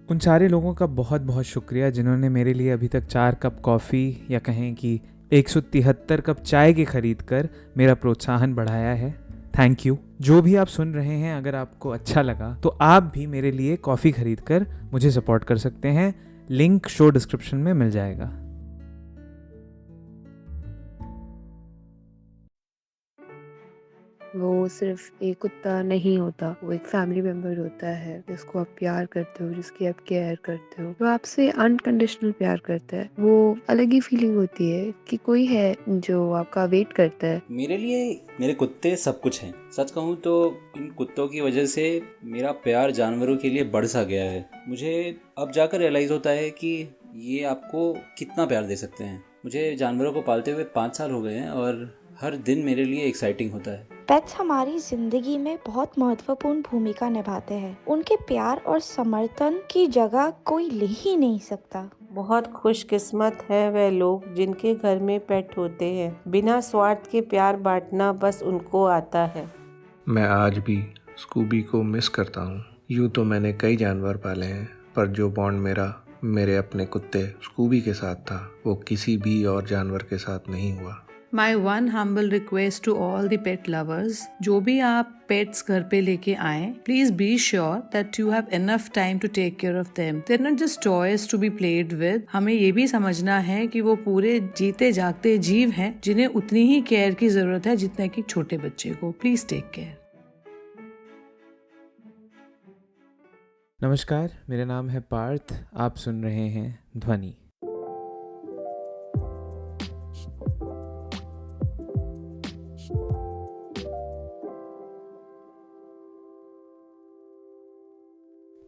उन सारे लोगों का बहुत बहुत शुक्रिया जिन्होंने मेरे लिए अभी तक 4 कप कॉफ़ी या कहें कि 173 कप चाय के खरीद कर मेरा प्रोत्साहन बढ़ाया है। Thank you. जो भी आप सुन रहे हैं, अगर आपको अच्छा लगा तो आप भी मेरे लिए कॉफ़ी खरीद कर मुझे सपोर्ट कर सकते हैं। लिंक शो डिस्क्रिप्शन में मिल जाएगा। वो सिर्फ एक कुत्ता नहीं होता, वो एक फैमिली मेंबर होता है जिसको आप प्यार करते हो, जिसकी आप केयर करते हो, जो आपसे अनकंडीशनल प्यार करता है। वो अलग ही फीलिंग होती है कि कोई है जो आपका वेट करता है। मेरे लिए मेरे कुत्ते सब कुछ हैं। सच कहूँ तो इन कुत्तों की वजह से मेरा प्यार जानवरों के लिए बढ़ सा गया है। मुझे अब जाकर रियलाइज़ होता है कि ये आपको कितना प्यार दे सकते हैं। मुझे जानवरों को पालते हुए 5 साल हो गए हैं और हर दिन मेरे लिए एक्साइटिंग होता है। पेट्स हमारी जिंदगी में बहुत महत्वपूर्ण भूमिका निभाते हैं। उनके प्यार और समर्थन की जगह कोई ले ही नहीं सकता। बहुत खुशकिस्मत है वह लोग जिनके घर में पेट होते हैं। बिना स्वार्थ के प्यार बांटना बस उनको आता है। मैं आज भी स्कूबी को मिस करता हूँ। यूँ तो मैंने कई जानवर पाले हैं, पर जो बॉन्ड मेरा मेरे अपने कुत्ते स्कूबी के साथ था, वो किसी भी और जानवर के साथ नहीं हुआ। My one humble request to all the pet lovers, जो भी आप पेट्स घर पे लेके आएं, please be sure that you have enough time to take care of them. They're not just toys to be played with. हमें ये भी समझना है कि वो पूरे जीते जागते जीव हैं जिन्हें उतनी ही केयर की जरूरत है जितना कि छोटे बच्चे को। Please take care. नमस्कार, मेरा नाम है पार्थ। आप सुन रहे हैं ध्वनि।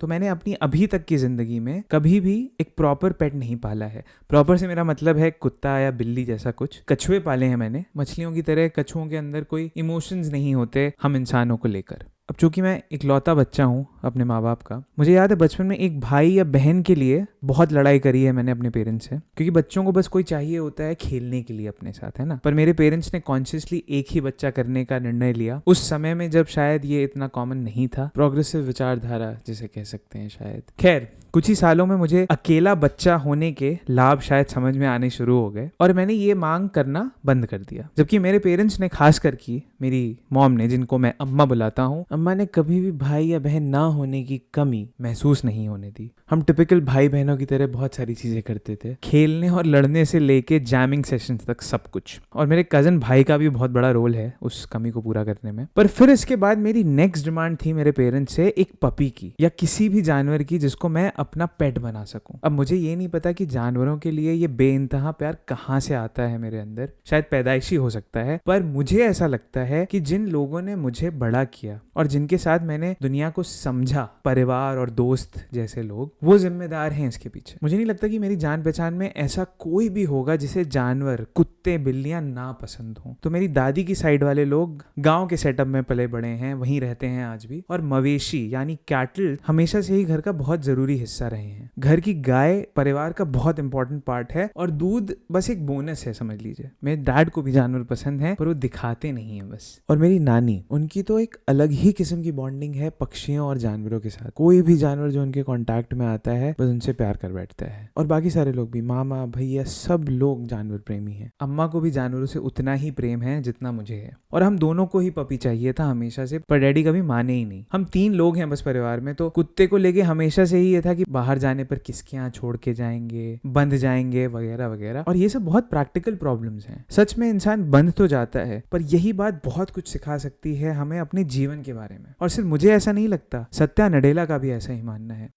तो मैंने अपनी अभी तक की ज़िंदगी में कभी भी एक प्रॉपर पेट नहीं पाला है। प्रॉपर से मेरा मतलब है कुत्ता या बिल्ली जैसा कुछ। कछुए पाले हैं मैंने। मछलियों की तरह कछुओं के अंदर कोई इमोशंस नहीं होते हम इंसानों को लेकर। अब चूंकि मैं इकलौता बच्चा हूँ अपने माँ बाप का, मुझे याद है बचपन में एक भाई या बहन के लिए बहुत लड़ाई करी है मैंने अपने पेरेंट्स से, क्योंकि बच्चों को बस कोई चाहिए होता है खेलने के लिए अपने साथ, है ना। पर मेरे पेरेंट्स ने कॉन्शियसली एक ही बच्चा करने का निर्णय लिया उस समय में जब शायद ये इतना कॉमन नहीं था। प्रोग्रेसिव विचारधारा जिसे कह सकते हैं शायद। खैर, कुछ ही सालों में मुझे अकेला बच्चा होने के लाभ शायद समझ में आने शुरू हो गए और मैंने ये मांग करना बंद कर दिया। जबकि मेरे पेरेंट्स ने, खास कर की मेरी मॉम ने, जिनको मैं अम्मा बुलाता हूँ, अम्मा ने कभी भी भाई या बहन ना होने की कमी महसूस नहीं होने दी। हम टिपिकल भाई बहनों की तरह बहुत सारी चीजें करते थे, खेलने और लड़ने से लेके जैमिंग सेशंस तक सब कुछ। और मेरे कजन भाई का भी बहुत बड़ा रोल है उस कमी को पूरा करने में। पर फिर इसके बाद मेरी नेक्स्ट डिमांड थी मेरे पेरेंट्स से एक पपी की या किसी भी जानवर की जिसको मैं अपना पेट बना सकूं। अब मुझे ये नहीं पता कि जानवरों के लिए ये बेइंतहा प्यार कहाँ से आता है मेरे अंदर, शायद पैदाइशी हो सकता है। पर मुझे ऐसा लगता है कि जिन लोगों ने मुझे बड़ा किया और जिनके साथ मैंने दुनिया को समझा, परिवार और दोस्त जैसे लोग, वो जिम्मेदार हैं इसके पीछे। मुझे नहीं लगता कि मेरी जान पहचान में ऐसा कोई भी होगा जिसे जानवर, कुत्ते, बिल्लियां ना पसंद हो। तो मेरी दादी की साइड वाले लोग गांव के सेटअप में पले बड़े हैं, वहीं रहते हैं आज भी, और मवेशी यानी कैटल हमेशा से ही घर का बहुत जरूरी हिस्सा रहे हैं। घर की गाय परिवार का बहुत इंपॉर्टेंट पार्ट है और दूध बस एक बोनस है, समझ लीजिए। मेरे डैड को भी जानवर पसंद है पर वो दिखाते नहीं है बस। और मेरी नानी, उनकी तो एक अलग ही किस्म की बॉन्डिंग है पक्षियों और जानवरों के साथ। कोई भी जानवर जो उनके कांटेक्ट में आता है बस उनसे प्यार कर बैठता है। और बाकी सारे लोग भी, मामा, भैया, सब लोग जानवर प्रेमी हैं। अम्मा को भी जानवरों से उतना ही प्रेम है जितना मुझे है। और हम दोनों को ही पपी चाहिए था हमेशा से, पर डैडी कभी माने ही नहीं। हम 3 लोग हैं बस परिवार में, तो कुत्ते को लेके हमेशा से ही ये था कि बाहर जाने पर किसके यहाँ छोड़ के जाएंगे, बंध जाएंगे वगैरह वगैरह। और ये सब बहुत प्रैक्टिकल प्रॉब्लम्स हैं। सच में इंसान बंध तो जाता है, पर यही बात बहुत कुछ सिखा सकती है हमें अपने जीवन के बारे में। और सिर्फ मुझे ऐसा नहीं लगता, सत्या नडेला का भी ऐसा ही मानना है।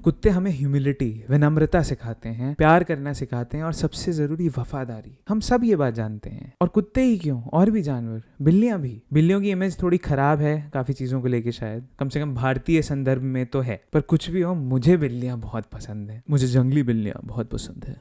कुत्ते हमें ह्यूमिलिटी, विनम्रता सिखाते हैं, प्यार करना सिखाते हैं और सबसे जरूरी वफादारी। हम सब ये बात जानते हैं। और कुत्ते ही क्यों, और भी जानवर, बिल्लियां भी। बिल्लियों की इमेज थोड़ी खराब है काफी चीजों को लेके, शायद कम से कम भारतीय संदर्भ में तो है। पर कुछ भी हो, मुझे बिल्लियां बहुत पसंद है। मुझे जंगली बिल्लियां बहुत पसंद है।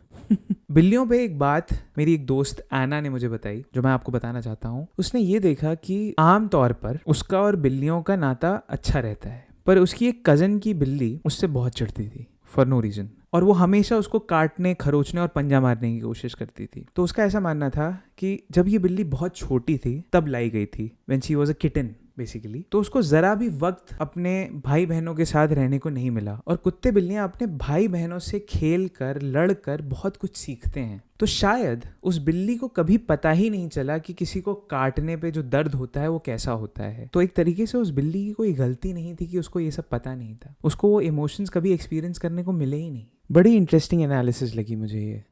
बिल्लियों पे एक बात मेरी एक दोस्त एना ने मुझे बताई, जो मैं आपको बताना चाहता हूँ। उसने ये देखा कि आमतौर पर उसका और बिल्लियों का नाता अच्छा रहता है, पर उसकी एक कजन की बिल्ली उससे बहुत चिढ़ती थी फॉर नो रीजन, और वो हमेशा उसको काटने, खरोचने और पंजा मारने की कोशिश करती थी। तो उसका ऐसा मानना था कि जब ये बिल्ली बहुत छोटी थी तब लाई गई थी, when she was a kitten. Basically, तो उसको जरा भी वक्त अपने भाई बहनों के साथ रहने को नहीं मिला। और कुत्ते बिल्लियां अपने भाई बहनों से खेल कर, लड़ कर बहुत कुछ सीखते हैं। तो शायद उस बिल्ली को कभी पता ही नहीं चला कि किसी को काटने पे जो दर्द होता है वो कैसा होता है। तो एक तरीके से उस बिल्ली की कोई गलती नहीं थी कि उसको ये सब पता नहीं था, उसको वो इमोशंस कभी एक्सपीरियंस करने को मिले ही नहीं। बड़ी इंटरेस्टिंग एनालिसिस लगी मुझे ये।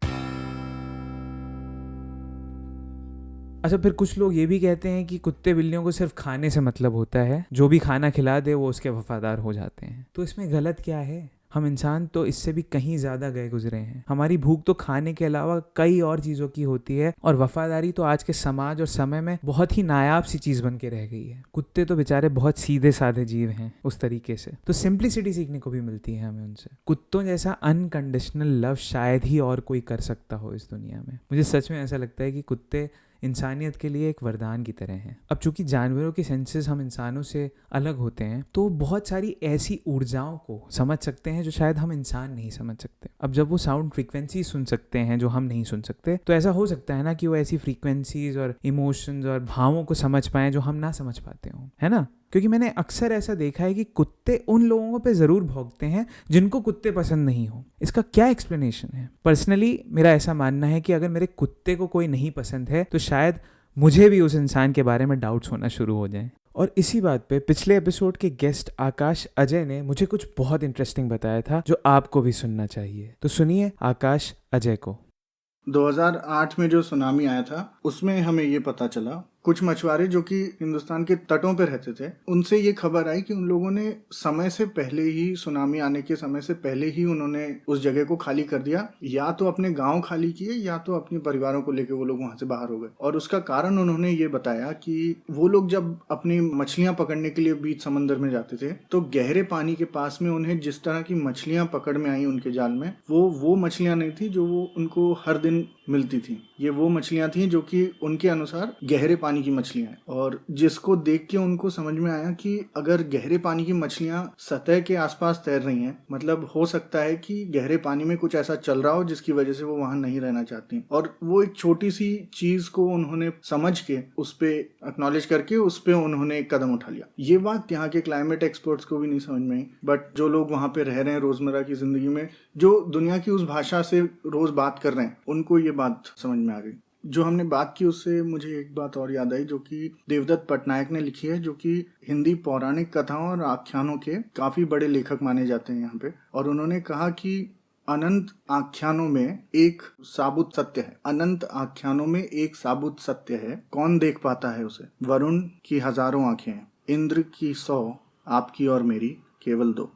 अच्छा, फिर कुछ लोग ये भी कहते हैं कि कुत्ते बिल्लियों को सिर्फ खाने से मतलब होता है, जो भी खाना खिला दे वो उसके वफादार हो जाते हैं। तो इसमें गलत क्या है? हम इंसान तो इससे भी कहीं ज़्यादा गए गुजरे हैं। हमारी भूख तो खाने के अलावा कई और चीज़ों की होती है, और वफादारी तो आज के समाज और समय में बहुत ही नायाब सी चीज़ बन के रह गई है। कुत्ते तो बेचारे बहुत सीधे साधे जीव हैं उस तरीके से, तो सिंप्लिसिटी सीखने को भी मिलती है हमें उनसे। कुत्तों जैसा अनकंडीशनल लव शायद ही और कोई कर सकता हो इस दुनिया में। मुझे सच में ऐसा लगता है कि कुत्ते इंसानियत के लिए एक वरदान की तरह हैं। अब चूंकि जानवरों के सेंसेस हम इंसानों से अलग होते हैं, तो बहुत सारी ऐसी ऊर्जाओं को समझ सकते हैं जो शायद हम इंसान नहीं समझ सकते। अब जब वो साउंड फ्रीक्वेंसी सुन सकते हैं जो हम नहीं सुन सकते, तो ऐसा हो सकता है ना कि वो ऐसी फ्रीक्वेंसीज और इमोशंस और भावों को समझ पाएं जो हम ना समझ पाते हों, है ना? क्योंकि मैंने अक्सर ऐसा देखा है कि कुत्ते उन लोगों पे ज़रूर भौंकते हैं जिनको कुत्ते पसंद नहीं हो। इसका क्या एक्सप्लेनेशन है? पर्सनली मेरा ऐसा मानना है कि अगर मेरे कुत्ते को कोई नहीं पसंद है तो शायद मुझे भी उस इंसान के बारे में डाउट्स होना शुरू हो जाएं। और इसी बात पे पिछले एपिसोड के गेस्ट आकाश अजय ने मुझे कुछ बहुत इंटरेस्टिंग बताया था जो आपको भी सुनना चाहिए। तो सुनिए आकाश अजय को। 2008 में जो सुनामी आया था उसमें हमें ये पता चला, कुछ मछुआरे जो कि हिंदुस्तान के तटों पर रहते थे, उनसे ये खबर आई कि उन लोगों ने समय से पहले ही, सुनामी आने के समय से पहले ही उन्होंने उस जगह को खाली कर दिया। या तो अपने गांव खाली किए या तो अपने परिवारों को लेकर वो लोग वहां से बाहर हो गए। और उसका कारण उन्होंने ये बताया कि वो लोग जब अपनी मछलियां पकड़ने के लिए बीच समंदर में जाते थे तो गहरे पानी के पास में उन्हें जिस तरह की मछलियां पकड़ में आई उनके जाल में, वो मछलियां नहीं थी जो वो उनको हर दिन मिलती थी। ये वो मछलियां थी जो कि उनके अनुसार गहरे पानी की मछलियां हैं। और जिसको देख के उनको समझ में आया कि अगर गहरे पानी की मछलियां सतह के आसपास तैर रही हैं, मतलब हो सकता है कि गहरे पानी में कुछ ऐसा चल रहा हो जिसकी वजह से वो वहां नहीं रहना चाहती। और वो एक छोटी सी चीज को उन्होंने समझ के, उस पे एक्नॉलेज करके उस पे उन्होंने एक कदम उठा लिया। ये बात यहाँ के क्लाइमेट एक्सपर्ट्स को भी नहीं समझ में आई, बट जो लोग वहां पे रह रहे हैं रोजमर्रा की जिंदगी में, जो दुनिया की उस भाषा से रोज बात कर रहे हैं, उनको ये बात समझ में आ गई। जो हमने बात की उससे मुझे एक बात और याद आई जो कि देवदत्त पटनायक ने लिखी है, जो कि हिंदी पौराणिक कथाओं और आख्यानों के काफी बड़े लेखक माने जाते हैं यहाँ पे। और उन्होंने कहा कि अनंत आख्यानों में एक साबुत सत्य है, अनंत आख्यानों में एक साबुत सत्य है, कौन देख पाता है उसे? वरुण की हजारों आंखें, इंद्र की 100, आपकी और मेरी केवल 2।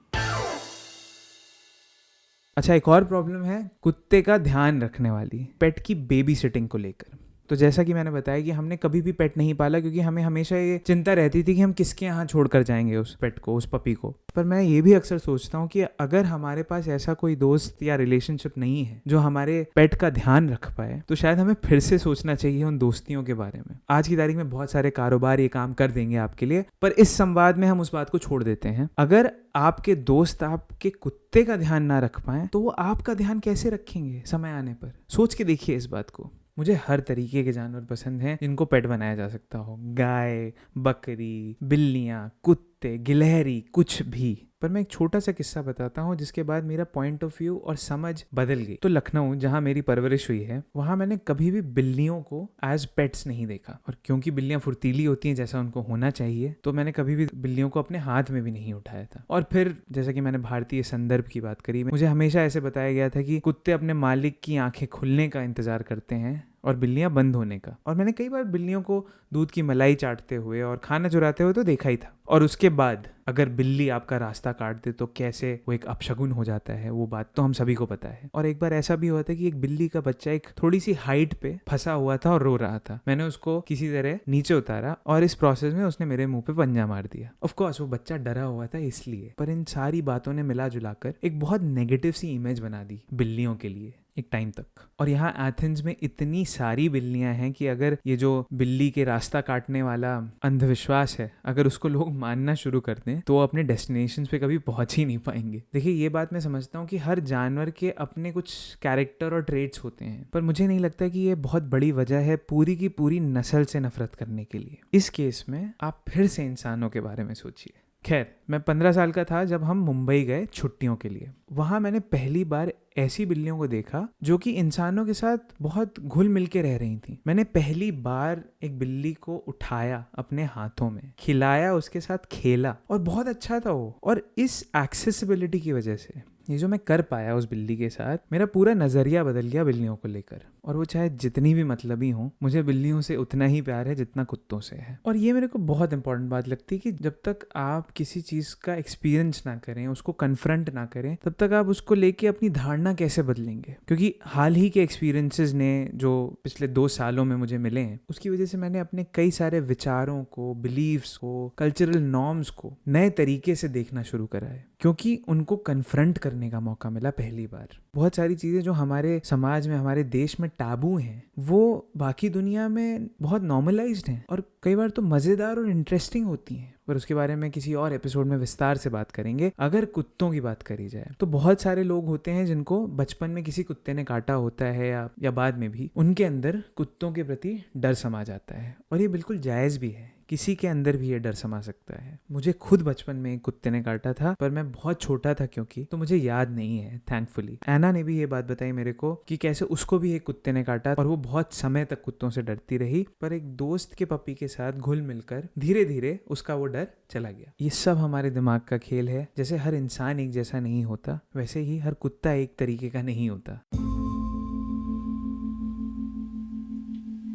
अच्छा, एक और प्रॉब्लम है कुत्ते का ध्यान रखने वाली, पेट की बेबी सिटिंग को लेकर। तो जैसा कि मैंने बताया कि हमने कभी भी पेट नहीं पाला क्योंकि हमें हमेशा ये चिंता रहती थी कि हम किसके यहाँ छोड़कर जाएंगे उस पेट को, उस पपी को। पर मैं ये भी अक्सर सोचता हूँ कि अगर हमारे पास ऐसा कोई दोस्त या रिलेशनशिप नहीं है जो हमारे पेट का ध्यान रख पाए, तो शायद हमें फिर से सोचना चाहिए उन दोस्तियों के बारे में। आज की तारीख में बहुत सारे कारोबार ये काम कर देंगे आपके लिए, पर इस संवाद में हम उस बात को छोड़ देते हैं। अगर आपके दोस्त आपके कुत्ते का ध्यान ना रख पाए तो वो आपका ध्यान कैसे रखेंगे समय आने पर? सोच के देखिए इस बात को। मुझे हर तरीके के जानवर पसंद हैं जिनको पेट बनाया जा सकता हो, गाय, बकरी, बिल्लियाँ, कुत्ते, गिलहरी, कुछ भी। पर मैं एक छोटा सा किस्सा बताता हूँ जिसके बाद मेरा पॉइंट ऑफ व्यू और समझ बदल गई। तो लखनऊ, जहाँ मेरी परवरिश हुई है, वहाँ मैंने कभी भी बिल्लियों को एज पेट्स नहीं देखा। और क्योंकि बिल्लियाँ फुर्तीली होती हैं जैसा उनको होना चाहिए, तो मैंने कभी भी बिल्लियों को अपने हाथ में भी नहीं उठाया था। और फिर जैसा कि मैंने भारतीय संदर्भ की बात करी, मुझे हमेशा ऐसे बताया गया था कि कुत्ते अपने मालिक की आंखें खुलने का इंतजार करते हैं और बिल्लियां बंद होने का। और मैंने कई बार बिल्लियों को दूध की मलाई चाटते हुए और खाना चुराते हुए तो देखा ही था। और उसके बाद अगर बिल्ली आपका रास्ता काट दे तो कैसे वो एक अपशगुन हो जाता है, वो बात तो हम सभी को पता है। और एक बार ऐसा भी हुआ था कि एक बिल्ली का बच्चा एक थोड़ी सी हाइट पे फंसा हुआ था और रो रहा था। मैंने उसको किसी तरह नीचे उतारा और इस प्रोसेस में उसने मेरे मुंह पे पंजा मार दिया। ऑफ कोर्स वो बच्चा डरा हुआ था इसलिए, पर इन सारी बातों ने मिला जुलाकर एक बहुत नेगेटिव सी इमेज बना दी बिल्लियों के लिए। एक टाइम तक। और यहाँ एथेंस में इतनी सारी बिल्लियां हैं कि अगर ये जो बिल्ली के रास्ता काटने वाला अंधविश्वास है, अगर उसको लोग मानना शुरू कर दें तो वो अपने डेस्टिनेशन पे कभी पहुंच ही नहीं पाएंगे। देखिए, ये बात मैं समझता हूँ कि हर जानवर के अपने कुछ कैरेक्टर और ट्रेट्स होते हैं, पर मुझे नहीं लगता कि ये बहुत बड़ी वजह है पूरी की पूरी नस्ल से नफरत करने के लिए। इस केस में आप फिर से इंसानों के बारे में सोचिए। खैर, मैं 15 साल का था जब हम मुंबई गए छुट्टियों के लिए। वहाँ मैंने पहली बार ऐसी बिल्लियों को देखा जो कि इंसानों के साथ बहुत घुल मिल के रह रही थी। मैंने पहली बार एक बिल्ली को उठाया अपने हाथों में, खिलाया, उसके साथ खेला और बहुत अच्छा था वो। और इस एक्सेसिबिलिटी की वजह से ये जो मैं कर पाया उस बिल्ली के साथ, मेरा पूरा नज़रिया बदल गया बिल्लियों को लेकर। और वो चाहे जितनी भी मतलबी हों, मुझे बिल्लियों से उतना ही प्यार है जितना कुत्तों से है। और ये मेरे को बहुत इंपॉर्टेंट बात लगती है कि जब तक आप किसी चीज़ का एक्सपीरियंस ना करें, उसको कन्फ्रंट ना करें, तब तक आप उसको लेके अपनी धारणा कैसे बदलेंगे। क्योंकि हाल ही के एक्सपीरियंसेस ने जो पिछले 2 सालों में मुझे मिले हैं, उसकी वजह से मैंने अपने कई सारे विचारों को, बिलीव्स को, कल्चरल नॉर्म्स को नए तरीके से देखना शुरू करा है, क्योंकि उनको कन्फ्रंट करने का मौका मिला पहली बार। बहुत सारी चीज़ें जो हमारे समाज में, हमारे देश में टाबू हैं, वो बाकी दुनिया में बहुत नॉर्मलाइज्ड हैं और कई बार तो मज़ेदार और इंटरेस्टिंग होती हैं। पर उसके बारे में किसी और एपिसोड में विस्तार से बात करेंगे। अगर कुत्तों की बात करी जाए तो बहुत सारे लोग होते हैं जिनको बचपन में किसी कुत्ते ने काटा होता है या बाद में भी उनके अंदर कुत्तों के प्रति डर समा जाता है, और ये बिल्कुल जायज़ भी है। किसी के अंदर भी ये डर समा सकता है। मुझे खुद बचपन में एक कुत्ते ने काटा था, पर मैं बहुत छोटा था क्योंकि, तो मुझे याद नहीं है थैंकफुली। एना ने भी ये बात बताई मेरे को कि कैसे उसको भी एक कुत्ते ने काटा और वो बहुत समय तक कुत्तों से डरती रही, पर एक दोस्त के पपी के साथ घुल मिलकर धीरे धीरे उसका वो डर चला गया। ये सब हमारे दिमाग का खेल है। जैसे हर इंसान एक जैसा नहीं होता, वैसे ही हर कुत्ता एक तरीके का नहीं होता।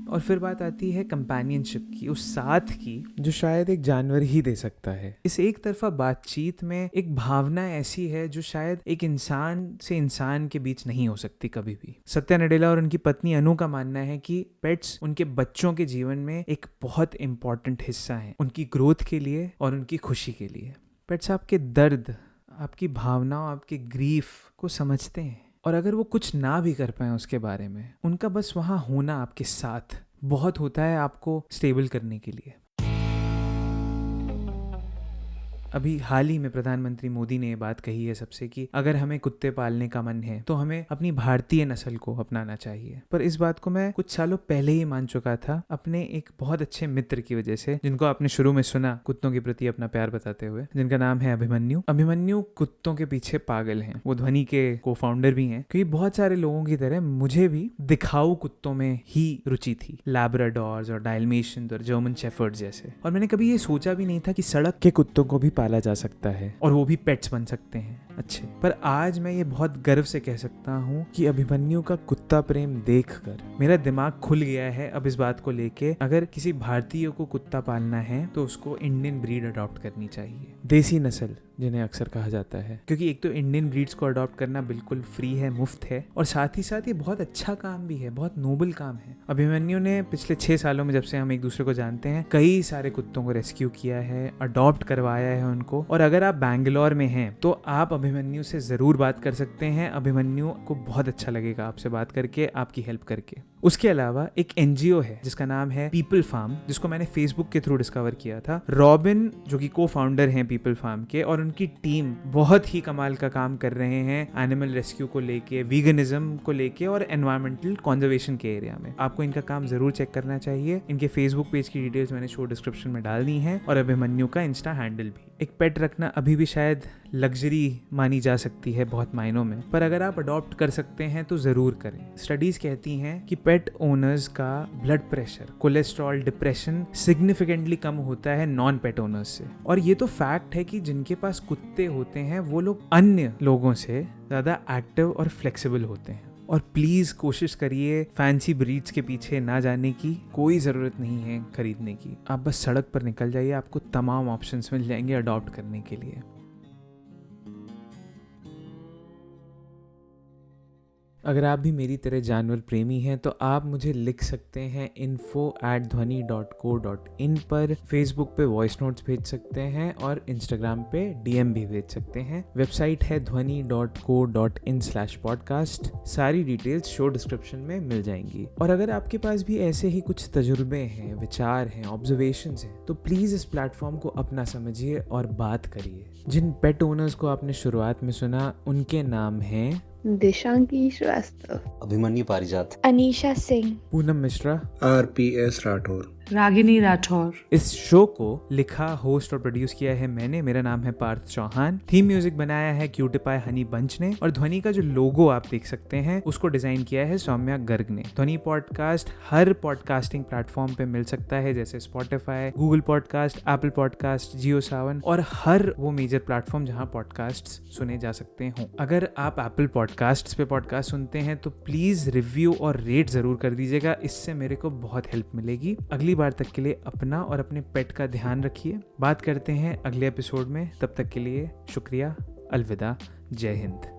और फिर बात आती है कंपेनियनशिप की, उस साथ की जो शायद एक जानवर ही दे सकता है। इस एक तरफा बातचीत में एक भावना ऐसी है जो शायद एक इंसान से इंसान के बीच नहीं हो सकती कभी भी। सत्या नडेला और उनकी पत्नी अनु का मानना है कि पेट्स उनके बच्चों के जीवन में एक बहुत इंपॉर्टेंट हिस्सा है, उनकी ग्रोथ के लिए और उनकी खुशी के लिए। पेट्स आपके दर्द, आपकी भावनाओं, आपके ग्रीफ को समझते हैं, और अगर वो कुछ ना भी कर पाए उसके बारे में, उनका बस वहाँ होना आपके साथ बहुत होता है आपको स्टेबल करने के लिए। अभी हाल ही में प्रधानमंत्री मोदी ने ये बात कही है सबसे कि अगर हमें कुत्ते पालने का मन है तो हमें अपनी भारतीय नस्ल को अपनाना चाहिए। पर इस बात को मैं कुछ सालों पहले ही मान चुका था अपने एक बहुत अच्छे मित्र की वजह से, जिनको आपने शुरू में सुना कुत्तों के प्रति अपना प्यार बताते हुए, जिनका नाम है अभिमन्यु। अभिमन्यु कुत्तों के पीछे पागल हैं। वो ध्वनि के को-फाउंडर भी हैं। क्योंकि बहुत सारे लोगों की तरह मुझे भी दिखाऊ कुत्तों में ही रुचि थी, लैब्राडोर्स और डाल्मेशियंस और जर्मन शेफर्ड्स जैसे। और मैंने कभी ये सोचा भी नहीं था कि सड़क के कुत्तों को भी पाला जा सकता है और वो भी पेट्स बन सकते हैं अच्छे। पर आज मैं ये बहुत गर्व से कह सकता हूँ कि अभिमन्यु का कुत्ता प्रेम देखकर मेरा दिमाग खुल गया है अब इस बात को लेके, अगर किसी भारतीय को कुत्ता पालना है तो उसको इंडियन ब्रीड अडॉप्ट करनी चाहिए, देसी नस्ल जिन्हें अक्सर कहा जाता है। क्योंकि एक तो इंडियन ब्रीड्स को अडॉप्ट करना बिल्कुल फ्री है, मुफ्त है, और साथ ही साथ ये बहुत अच्छा काम भी है, बहुत नोबल काम है। अभिमन्यु ने पिछले 6 सालों में, जब से हम एक दूसरे को जानते हैं, कई सारे कुत्तों को रेस्क्यू किया है, अडॉप्ट करवाया है उनको। और अगर आप बैंगलोर में हैं तो आप अभिमन्यु से जरूर बात कर सकते हैं। अभिमन्यु को बहुत अच्छा लगेगा आपसे बात करके, आपकी हेल्प करके। उसके अलावा एक एनजीओ है जिसका नाम है पीपल फार्म, जिसको मैंने फेसबुक के थ्रू डिस्कवर किया था। रॉबिन जो कि को-फाउंडर हैं पीपल फार्म के, और उनकी टीम बहुत ही कमाल का काम कर रहे हैं एनिमल रेस्क्यू को लेके, वीगनिज्म को लेके और एनवायरमेंटल कंजर्वेशन के एरिया में। आपको इनका काम जरूर चेक करना चाहिए। इनके फेसबुक पेज की डिटेल्स मैंने शो डिस्क्रिप्शन में डाल दी हैं, और अभिमन्यु का इंस्टा हैंडल भी। एक पेट रखना अभी भी शायद लग्जरी मानी जा सकती है बहुत मायनों में, पर अगर आप अडॉप्ट कर सकते हैं तो जरूर करें। स्टडीज कहती हैं कि पेट ओनर्स का blood pressure, cholesterol, depression significantly कम होता है नॉन पेट ओनर्स से। और ये तो फैक्ट है कि जिनके पास कुत्ते होते हैं वो लोग अन्य लोगों से ज्यादा एक्टिव और फ्लेक्सिबल होते हैं। और प्लीज़ कोशिश करिए फैंसी ब्रीड्स के पीछे ना जाने की, कोई ज़रूरत नहीं है खरीदने की। आप बस सड़क पर निकल जाइए, आपको तमाम ऑप्शंस मिल जाएंगे अडॉप्ट करने के लिए। अगर आप भी मेरी तरह जानवर प्रेमी हैं तो आप मुझे लिख सकते हैं info@dhwani.co.in पर, फेसबुक पे वॉइस नोट्स भेज सकते हैं और इंस्टाग्राम पे DM भी भेज सकते हैं। वेबसाइट है dhwani.co.in/podcast। सारी डिटेल्स शो डिस्क्रिप्शन में मिल जाएंगी। और अगर आपके पास भी ऐसे ही कुछ तजुर्बे हैं, विचार हैं, ऑब्जर्वेशंस हैं तो प्लीज़ इस प्लेटफॉर्म को अपना समझिए और बात करिए। जिन पेट ओनर्स को आपने शुरुआत में सुना उनके नाम हैं दिशांकी श्रीवास्तव, अभिमन्यु पारिजात, अनीशा सिंह, पूनम मिश्रा, RPS राठौर, रागिनी राठौर। इस शो को लिखा, होस्ट और प्रोड्यूस किया है मैंने। मेरा नाम है पार्थ चौहान। थीम म्यूजिक बनाया है क्यूटिपाई हनी बंच ने और ध्वनि का जो लोगो आप देख सकते हैं उसको डिजाइन किया है सौम्या गर्ग ने। ध्वनि पॉडकास्ट हर पॉडकास्टिंग प्लेटफॉर्म पे मिल सकता है, जैसे Spotify, Google podcast, Apple podcast, Jio Saavn और हर वो मेजर प्लेटफॉर्म जहां पॉडकास्ट्स सुने जा सकते हों। अगर आप एप्पल पॉडकास्ट्स पे पॉडकास्ट सुनते हैं तो प्लीज रिव्यू और रेट जरूर कर दीजिएगा, इससे मेरे को बहुत हेल्प मिलेगी। अगली बार तक के लिए अपना और अपने पेट का ध्यान रखिए। बात करते हैं अगले एपिसोड में, तब तक के लिए शुक्रिया, अलविदा, जय हिंद।